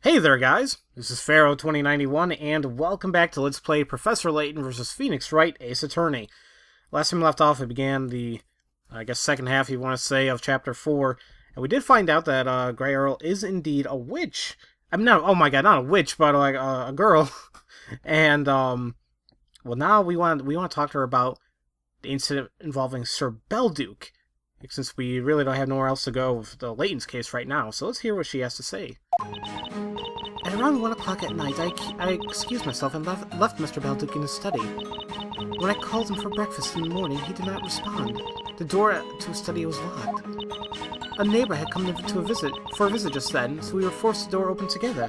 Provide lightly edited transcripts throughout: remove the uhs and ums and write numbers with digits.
Hey there guys, this is Pharaoh2091 and welcome back to Let's Play Professor Layton vs. Phoenix Wright, Ace Attorney. Last time we left off, we began the, second half you want to say, of Chapter 4, and we did find out that Grey Earl is indeed a witch. I mean, oh my god, not a witch, but like a girl. And, well now we want to talk to her about the incident involving Sir Belduke, since we really don't have nowhere else to go with the Layton's case right now, so let's hear what she has to say. At around 1 o'clock at night, I excused myself and left Mr. Belduke in his study. When I called him for breakfast in the morning, he did not respond. The door to his study was locked. A neighbor had come for a visit just then, so we were forced the door open together.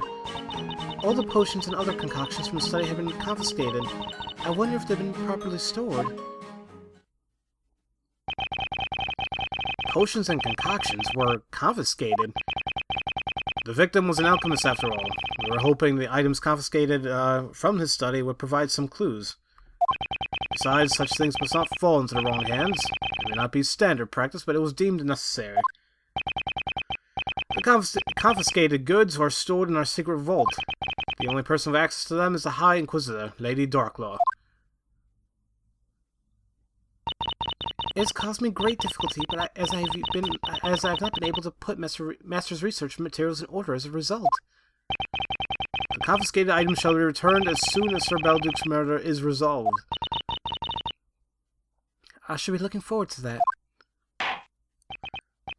All the potions and other concoctions from the study had been confiscated. I wonder if they've been properly stored. Potions and concoctions were confiscated? The victim was an alchemist after all. We were hoping the items confiscated from his study would provide some clues. Besides, such things must not fall into the wrong hands. It may not be standard practice, but it was deemed necessary. The confiscated goods are stored in our secret vault. The only person with access to them is the High Inquisitor, Lady Darklaw. It has caused me great difficulty, but as I have not been able to put Master's research materials in order as a result. The confiscated items shall be returned as soon as Sir Belduke's murder is resolved. I should be looking forward to that.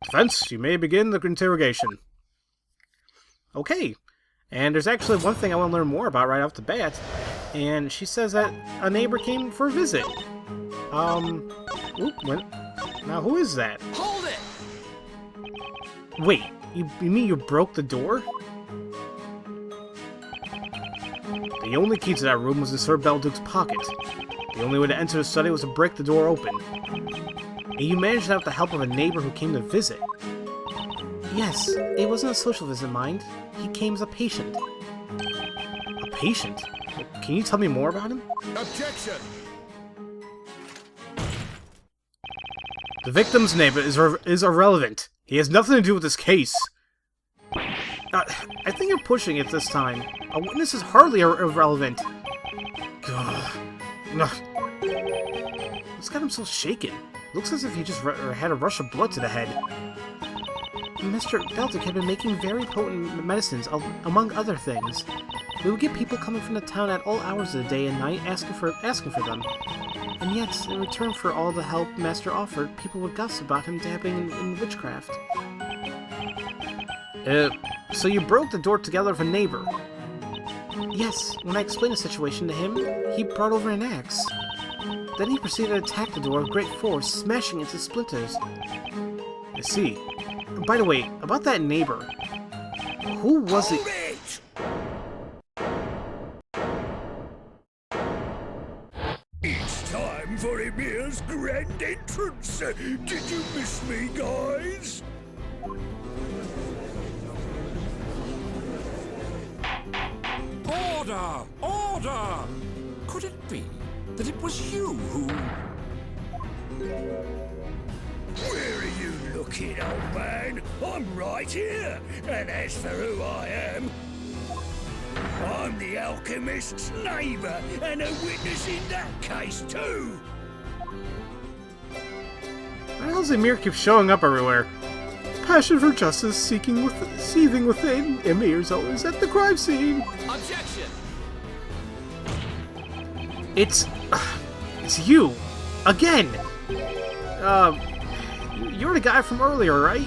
Defense, you may begin the interrogation. Okay, and there's actually one thing I want to learn more about right off the bat, and she says that a neighbor came for a visit. Now who is that? Hold it! Wait, you mean you broke the door? The only key to that room was in Sir Belduke's pocket. The only way to enter the study was to break the door open. And you managed that with the help of a neighbor who came to visit. Yes, it wasn't a social visit, mind. He came as a patient. A patient? Can you tell me more about him? Objection! The victim's neighbor is irrelevant. He has nothing to do with this case. I think you're pushing it this time. A witness is hardly irrelevant. What's got him so shaken? Looks as if he just had a rush of blood to the head. Mr. Belduke had been making very potent medicines, among other things. We would get people coming from the town at all hours of the day and night asking for them. And yet, in return for all the help Master offered, people would gossip about him dabbling in witchcraft. So you broke the door together with a neighbor? Yes, when I explained the situation to him, he brought over an axe. Then he proceeded to attack the door with great force, smashing it to splinters. I see. By the way, about that neighbor, who was it? It's time for Emir's grand entrance. Did you miss me, guys? Order! Order! Could it be that it was you who... Where are you looking, old man? I'm right here. And as for who I am, I'm the alchemist's neighbour and a witness in that case too. Why the hell's Emir keep showing up everywhere? Passion for justice seething within Emir's always at the crime scene. Objection! It's you again. You're the guy from earlier, right?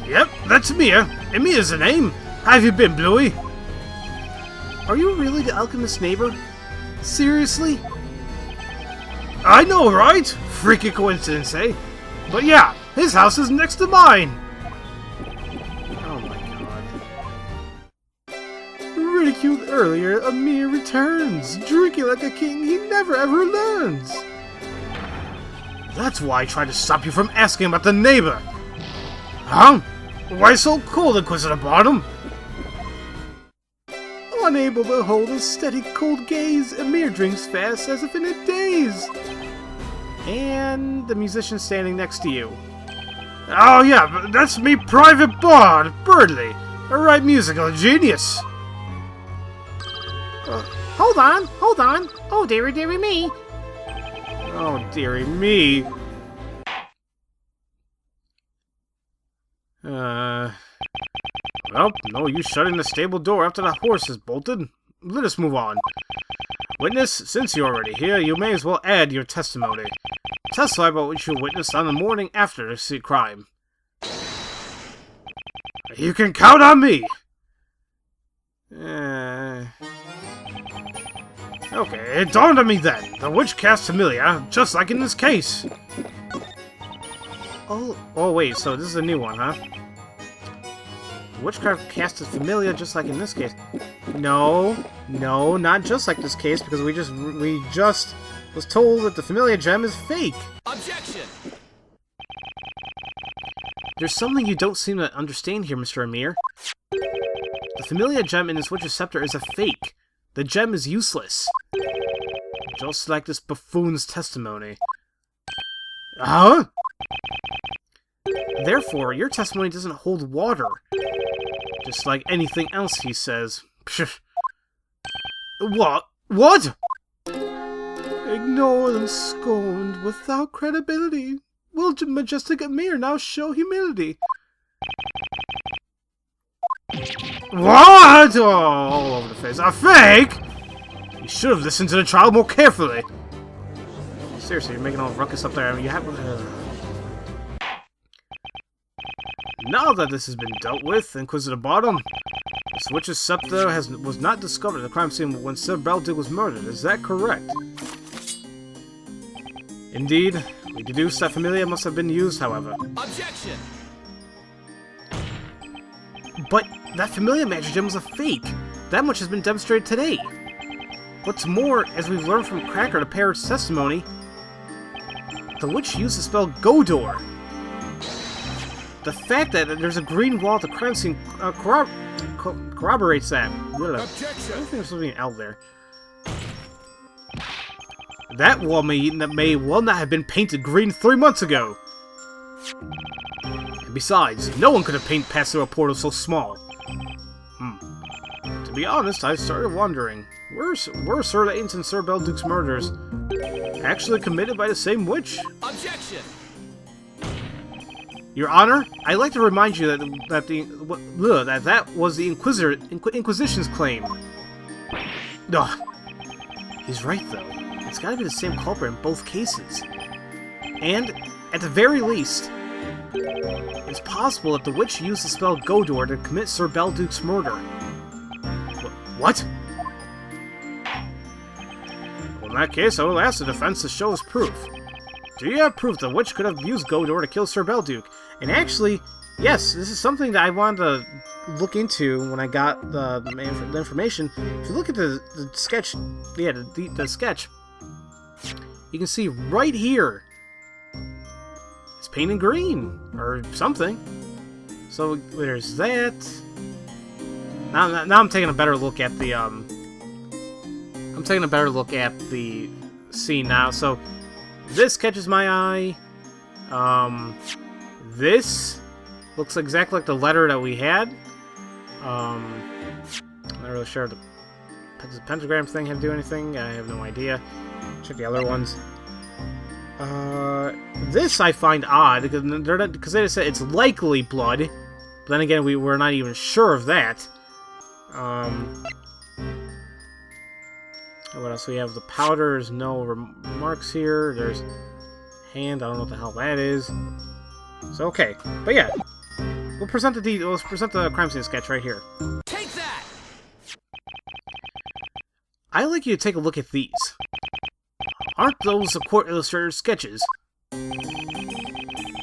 Yep, that's Emir. Emir's the name. How have you been, Bluey? Are you really the alchemist's neighbor? Seriously? I know, right? Freaky coincidence, eh? But yeah, his house is next to mine. Oh my god. Ridiculed earlier, Emir returns, drinking like a king he never ever learns. That's why I tried to stop you from asking about the neighbor. Huh? Why so cold, Inquisitor Bottom? Unable to hold a steady, cold gaze, Emir drinks fast as if in a daze. And the musician standing next to you. Oh yeah, that's me, Private Bard, Birdley. Alright, musical genius! Hold on, hold on. Oh, dearie, dearie me. Oh, dearie me. Well, no use shutting the stable door after the horse is bolted. Let us move on. Witness, since you're already here, you may as well add your testimony. Testify about what you witnessed on the morning after the crime. You can count on me! Okay, it dawned on me then. The witch cast Familia, just like in this case. Oh wait, so this is a new one, huh? Witchcraft casted Familia just like in this case. No, not just like this case, because we just was told that the Familia gem is fake. Objection! There's something you don't seem to understand here, Mr. Amir. The Familia gem in this witch's scepter is a fake. The gem is useless. Just like this buffoon's testimony. Huh? Therefore, your testimony doesn't hold water. Just like anything else he says. Psh. What? What? Ignored and scorned without credibility. Will majestic Amir now show humility? What? Oh, all over the face. A fake? You should have listened to the trial more carefully. Seriously, you're making all ruckus up there. I mean, you have... Now that this has been dealt with, Inquisitor Bottom, this witch's scepter was not discovered at the crime scene when Sir Beldick was murdered. Is that correct? Indeed. We deduce that Familia must have been used, however. Objection! But that Familia magic gem was a fake. That much has been demonstrated today. What's more, as we've learned from Cracker the Parrot's testimony, the witch used the spell Godor. The fact that there's a green wall at the crime scene corroborates that. Objection! I don't think there's something out there. That wall may well not have been painted green 3 months ago. And besides, no one could have painted past through a portal so small. To be honest, I started wondering, were Sir Layton's and Sir Belduke's murders actually committed by the same witch? Objection! Your Honor, I'd like to remind you that was the Inquisition's claim. Ugh. He's right, though. It's gotta be the same culprit in both cases. And, at the very least, it's possible that the witch used the spell Godor to commit Sir Belduke's murder. What? Well, in that case, I will ask the defense to show us proof. Do you have proof the witch could have used Godor to kill Sir Belduke? And actually, yes, this is something that I wanted to look into when I got the information. If you look at the sketch, the sketch, you can see right here, it's painted green, or something. So, there's that. Now I'm taking a better look at the, scene now, so this catches my eye. This looks exactly like the letter that we had. I'm not really sure if the pentagram thing had to do anything. I have no idea. Check the other ones. This I find odd because they said it's likely blood. But then again, we're not even sure of that. What else? We have the powder. There's no remarks here. There's hand. I don't know what the hell that is. So okay, but yeah, we'll present the crime scene sketch right here. Take that! I'd like you to take a look at these. Aren't those the court illustrator's sketches?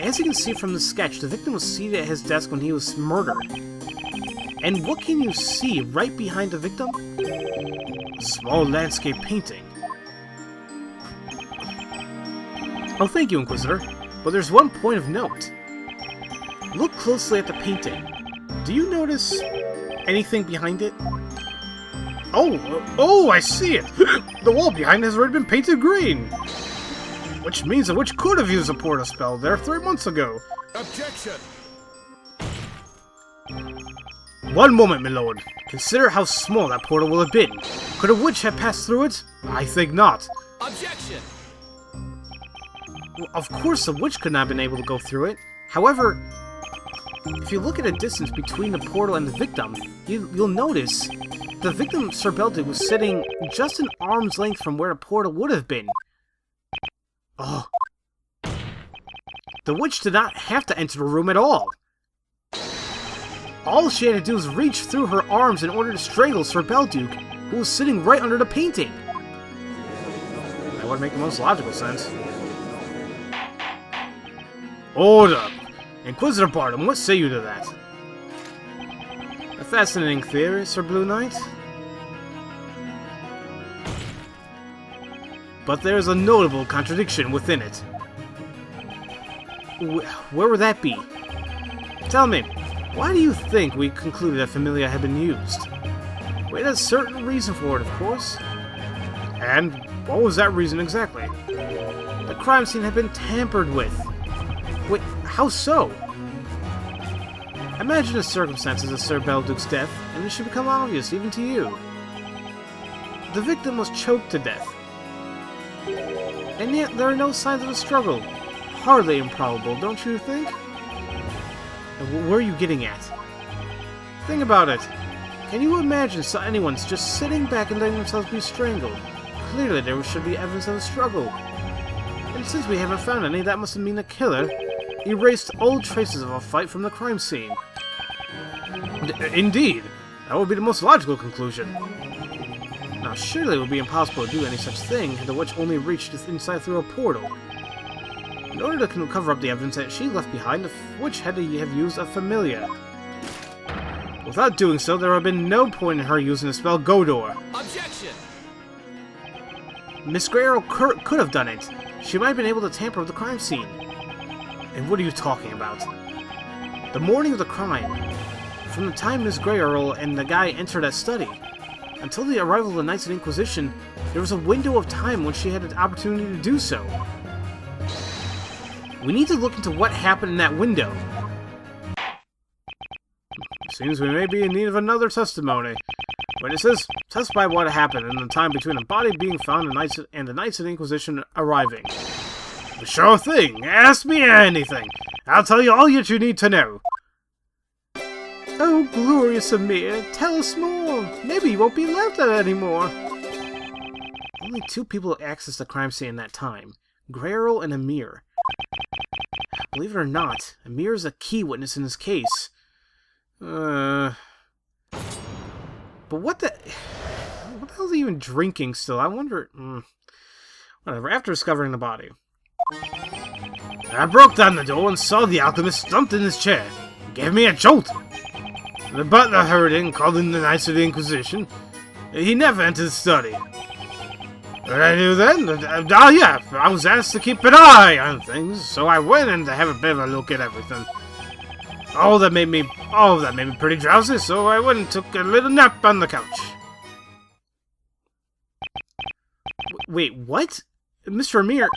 As you can see from the sketch, the victim was seated at his desk when he was murdered. And what can you see right behind the victim? A small landscape painting. Oh, thank you, Inquisitor. But there's one point of note. Look closely at the painting. Do you notice anything behind it? Oh, I see it! The wall behind has already been painted green! Which means the witch could have used a portal spell there 3 months ago. Objection! One moment, my lord. Consider how small that portal will have been. Could a witch have passed through it? I think not. Objection! Well, of course a witch could not have been able to go through it. However, if you look at a distance between the portal and the victim, you'll notice the victim, Sir Belted, was sitting just an arm's length from where the portal would have been. Oh. The witch did not have to enter the room at all. All she had to do was reach through her arms in order to strangle Sir Belduke, who was sitting right under the painting. That would make the most logical sense. Order! Inquisitor Barnum, what say you to that? A fascinating theory, Sir Blue Knight. But there is a notable contradiction within it. Where would that be? Tell me, why do you think we concluded that Familia had been used? We had a certain reason for it, of course. And what was that reason exactly? The crime scene had been tampered with. Wait, how so? Imagine the circumstances of Sir Belduke's death, and it should become obvious even to you. The victim was choked to death. And yet there are no signs of a struggle. Hardly improbable, don't you think? Where are you getting at? Think about it. Can you imagine anyone's just sitting back and letting themselves be strangled? Clearly there should be evidence of a struggle. And since we haven't found any, that must mean the killer erased all traces of a fight from the crime scene. Indeed. That would be the most logical conclusion. Now, surely it would be impossible to do any such thing had the witch only reached inside through a portal. In order to cover up the evidence that she left behind, the witch had to have used a familiar. Without doing so, there would have been no point in her using the spell Godor. Objection! Miss Guerrero could have done it. She might have been able to tamper with the crime scene. And what are you talking about? The morning of the crime, from the time Miss Guerrero and the guy entered that study, until the arrival of the Knights of the Inquisition, there was a window of time when she had an opportunity to do so. We need to look into what happened in that window. Seems we may be in need of another testimony. Witnesses, testify what happened in the time between the body being found and the Knights of the Inquisition arriving. Sure thing. Ask me anything. I'll tell you all that you need to know. Oh, glorious Amir, tell us more. Maybe you won't be laughed at anymore. Only two people accessed the crime scene in that time, Guerrero and Amir. Believe it or not, Amir is a key witness in this case. But what the hell is he even drinking still? I wonder... Whatever, after discovering the body. I broke down the door and saw the alchemist slumped in his chair. He gave me a jolt. The butler hurried in, called in the Knights of the Inquisition. He never entered the study. What I do then? Yeah, I was asked to keep an eye on things, so I went in to have a bit of a look at everything. All that made me pretty drowsy, so I went and took a little nap on the couch. Wait, what? Mr. Amir,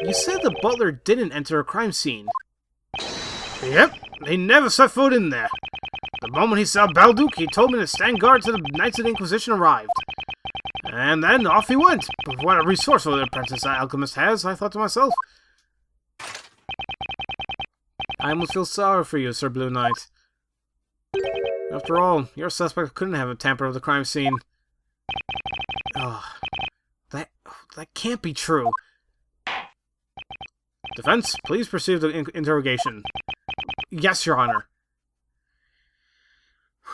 you said the butler didn't enter a crime scene. Yep, he never set foot in there. The moment he saw Belduke, he told me to stand guard till the Knights of the Inquisition arrived. And then off he went. What a resourceful apprentice that alchemist has, I thought to myself. I almost feel sorry for you, Sir Blue Knight. After all, your suspect couldn't have tampered with the crime scene. Oh, that can't be true. Defense, please proceed with the interrogation. Yes, Your Honor.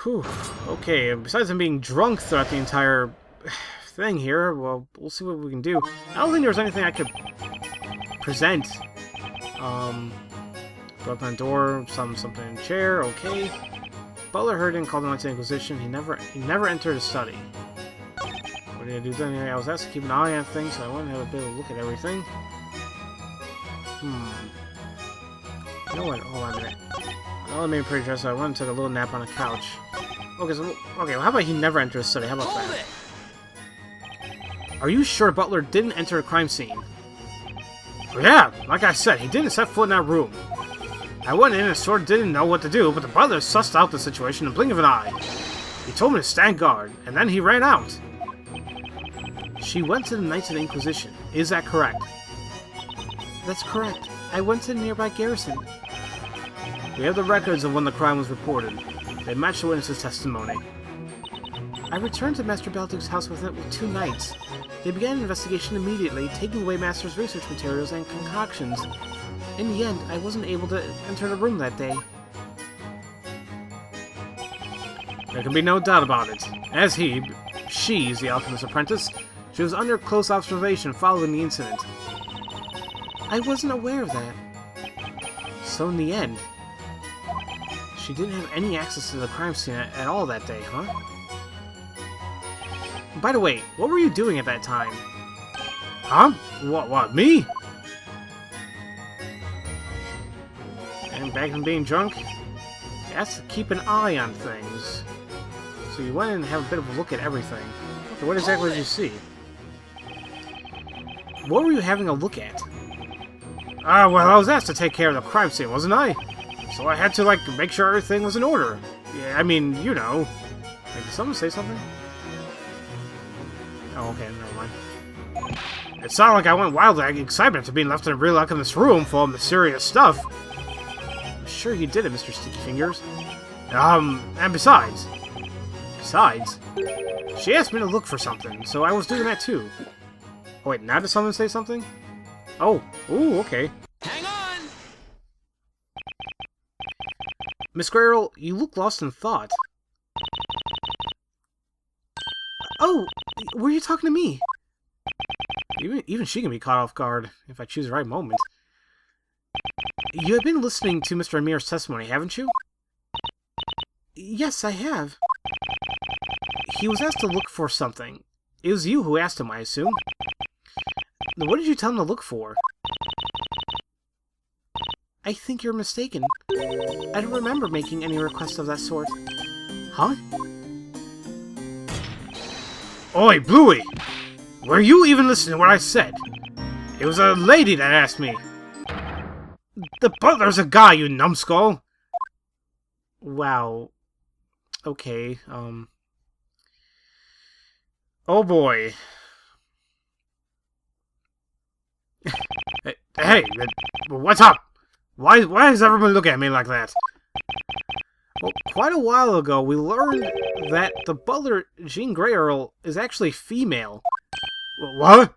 Whew. Okay, besides him being drunk throughout the entire thing here, well, we'll see what we can do. I don't think there was anything I could present. Broke on the door, something in the chair, okay. Butler heard him, called the Knights of the Inquisition. He never entered the study. What did I do then? I was asked to keep an eye on things, so I wanted to have a bit of a look at everything. You know what? Hold on a minute. Well, that made me pretty dressed, so I went and took a little nap on a couch. Okay, well, how about he never entered the study? How about that? Are you sure Butler didn't enter a crime scene? Yeah, like I said, he didn't set foot in that room. I went in and sort of didn't know what to do, but the butler sussed out the situation in the blink of an eye. He told me to stand guard, and then he ran out. She went to the Knights of the Inquisition. Is that correct? That's correct. I went to the nearby garrison. We have the records of when the crime was reported. They match the witness's testimony. I returned to Master Baltic's house with 2 knights. They began an investigation immediately, taking away Master's research materials and concoctions. In the end, I wasn't able to enter the room that day. There can be no doubt about it. As she's the alchemist's apprentice, she was under close observation following the incident. I wasn't aware of that. So in the end, she didn't have any access to the crime scene at all that day, huh? By the way, what were you doing at that time? Huh? What, me? And back from being drunk, you have to keep an eye on things. So you went in and have a bit of a look at everything. Okay, what exactly did you see? What were you having a look at? Well, I was asked to take care of the crime scene, wasn't I? So I had to, like, make sure everything was in order. Yeah, I mean, you know. Did someone say something? Oh, okay, never mind. It sounded like I went wild with excitement after being left in a real alchemist's room full of mysterious stuff. I'm sure you did it, Mr. Sticky Fingers. And besides, she asked me to look for something, so I was doing that too. Oh wait, now did someone say something? Oh, ooh, okay. Hang on! Miss Grayrel, you look lost in thought. Oh, were you talking to me? Even she can be caught off guard, if I choose the right moment. You have been listening to Mr. Amir's testimony, haven't you? Yes, I have. He was asked to look for something. It was you who asked him, I assume. Now, what did you tell him to look for? I think you're mistaken. I don't remember making any requests of that sort. Huh? Oi, Bluey! Were you even listening to what I said? It was a lady that asked me. The butler's a guy, you numbskull! Wow. Okay, oh boy. Hey, what's up? Why is everyone looking at me like that? Well, quite a while ago, we learned that the butler, Jean Grayrel, is actually female. What?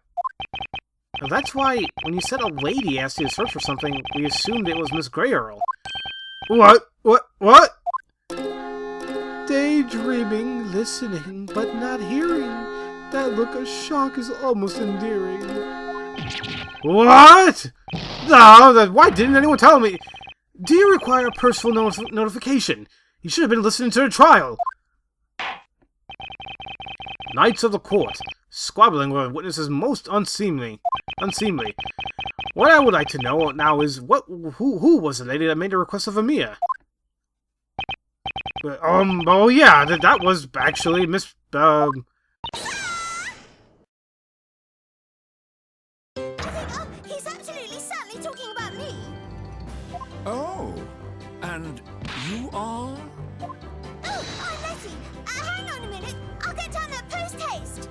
Now, that's why, when you said a lady asked you to search for something, we assumed it was Miss Grayrel. What? Daydreaming, listening, but not hearing. That look of shock is almost endearing. What? No, why didn't anyone tell me? Do you require a personal notification? You should have been listening to the trial. Knights of the court, squabbling with witnesses most unseemly. What I would like to know now is who was the lady that made the request of Amia? Oh yeah, that was actually Miss, He's absolutely certainly talking about me. Oh, and you are? Oh, I'm Letty. Hang on a minute. I'll get down that post haste.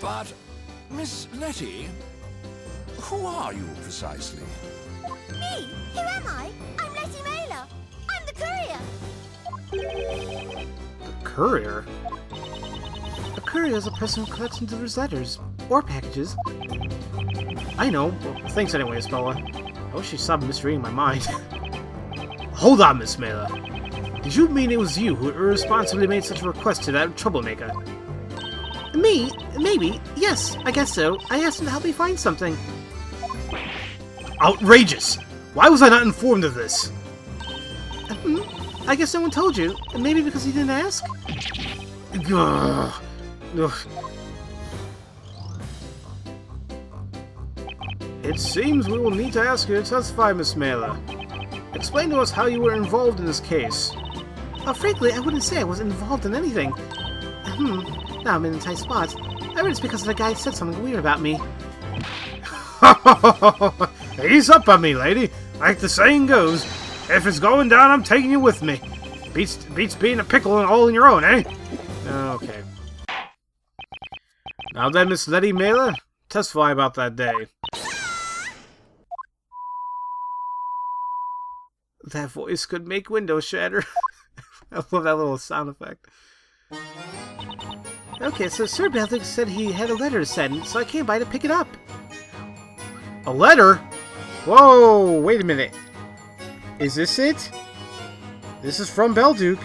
But, Miss Letty, who are you precisely? Me? Who am I? I'm Letty Mailer. I'm the courier. The courier? A courier is a person who collects and delivers letters, or packages. I know. Well, thanks anyways, Bella. I wish you stopped misreading my mind. Hold on, Miss Mailer. Did you mean it was you who irresponsibly made such a request to that troublemaker? Me? Maybe. Yes, I guess so. I asked him to help me find something. Outrageous! Why was I not informed of this? I guess no one told you. Maybe because you didn't ask? Ugh. It seems we will need to ask you to testify, Miss Mailer. Explain to us how you were involved in this case. Frankly, I wouldn't say I was involved in anything. Now I'm in a tight spot. I read it's because the guy said something weird about me. Ease up on me, lady. Like the saying goes, if it's going down, I'm taking you with me. Beats being a pickle and all on your own, eh? Okay. Now then, Miss Letty Mailer, testify about that day. That voice could make windows shatter. I love that little sound effect. Okay, so Sir Butler said he had a letter to send, so I came by to pick it up. A letter? Whoa, wait a minute. Is this it? This is from Belduke.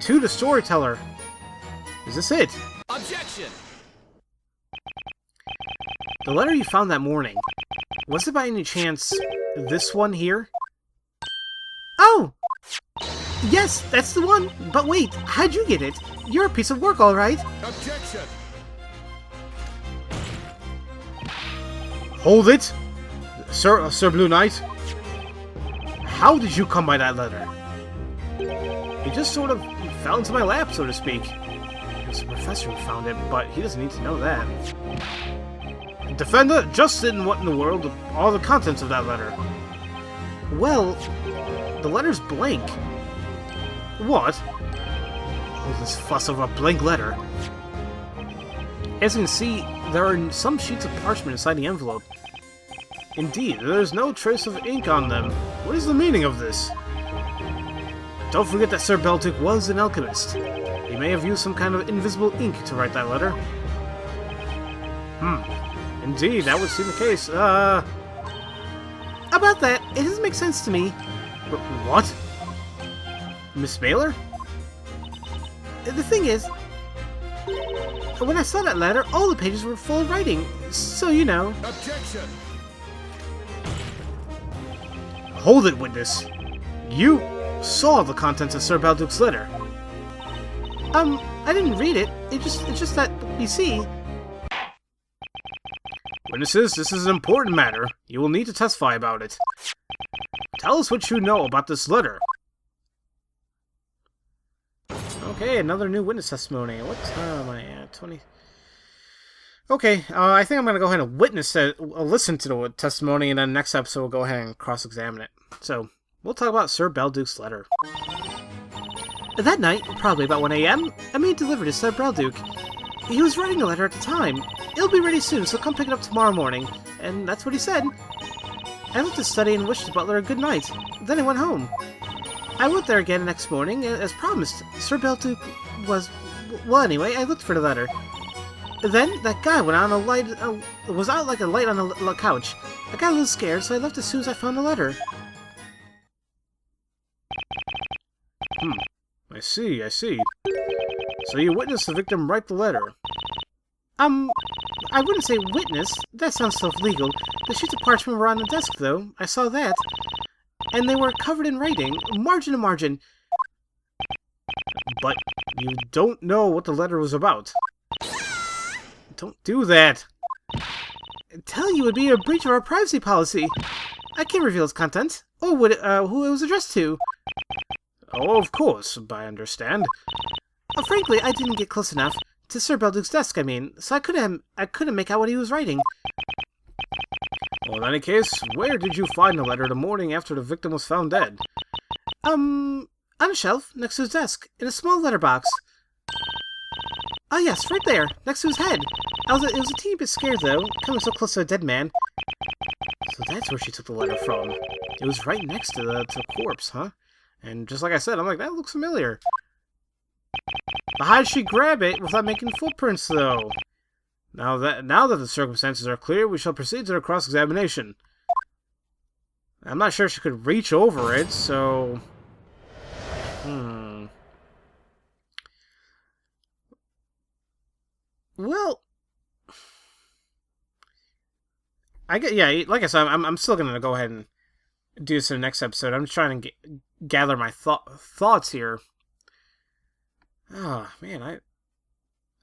To the storyteller. Is this it? Objection! The letter you found that morning, was it by any chance this one here? Oh! Yes, that's the one! But wait, how'd you get it? You're a piece of work, alright? Objection! Hold it! Sir Blue Knight? How did you come by that letter? It just sort of fell into my lap, so to speak. It was the professor who found it, but he doesn't need to know that. Defender, just in what in the world are the contents of that letter? Well, the letter's blank. What? All this fuss over a blank letter. As you can see, there are some sheets of parchment inside the envelope. Indeed, there's no trace of ink on them. What is the meaning of this? Don't forget that Sir Belduke was an alchemist. He may have used some kind of invisible ink to write that letter. Indeed, that would seem the case. About that, it doesn't make sense to me. What? Miss Mailer? The thing is, when I saw that letter, all the pages were full of writing, so you know. Objection! Hold it, witness. You saw the contents of Sir Belduke's letter. I didn't read it. It's just that, you see. Witnesses, this is an important matter. You will need to testify about it. Tell us what you know about this letter. Okay, another new witness testimony. What time am I at? 20. Okay, I think I'm going to go ahead and listen to the testimony, and then next episode we'll go ahead and cross-examine it. So, we'll talk about Sir Belduke's letter. That night, probably about 1 a.m., a maid delivered to Sir Belduke. He was writing a letter at the time. It'll be ready soon, so come pick it up tomorrow morning. And that's what he said. I left to study and wished the butler a good night. Then I went home. I went there again the next morning, as promised. Sir Belduke was... Well, anyway, I looked for the letter. Then, that guy went on was out like a light on the couch. I got a little scared, so I left as soon as I found the letter. I see. So you witnessed the victim write the letter? I wouldn't say witness. That sounds self-legal. The sheets of parchment were on the desk, though. I saw that. And they were covered in writing, margin to margin. But you don't know what the letter was about. Don't do that. Tell you would be a breach of our privacy policy. I can't reveal its contents, or who it was addressed to. Oh, of course, I understand. Frankly, I didn't get close enough to Sir Belduke's desk, I mean, so I couldn't make out what he was writing. Well, in any case, where did you find the letter the morning after the victim was found dead? On a shelf, next to his desk, in a small letterbox. Ah, yes, right there, next to his head. It was a teeny bit scared, though, coming so close to a dead man. So that's where she took the letter from. It was right next to the corpse, huh? And just like I said, I'm like, that looks familiar. But how did she grab it without making footprints, though? Now that the circumstances are clear, we shall proceed to the cross-examination. I'm not sure she could reach over it, so... Well... yeah, like I said, I'm still gonna go ahead and do this in the next episode. I'm just trying to gather my thoughts here. Oh, man,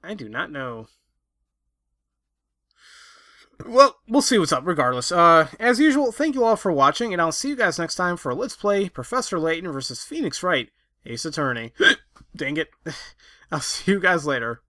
I do not know. Well, we'll see what's up, regardless. As usual, thank you all for watching, and I'll see you guys next time for Let's Play Professor Layton versus Phoenix Wright, Ace Attorney. Dang it. I'll see you guys later.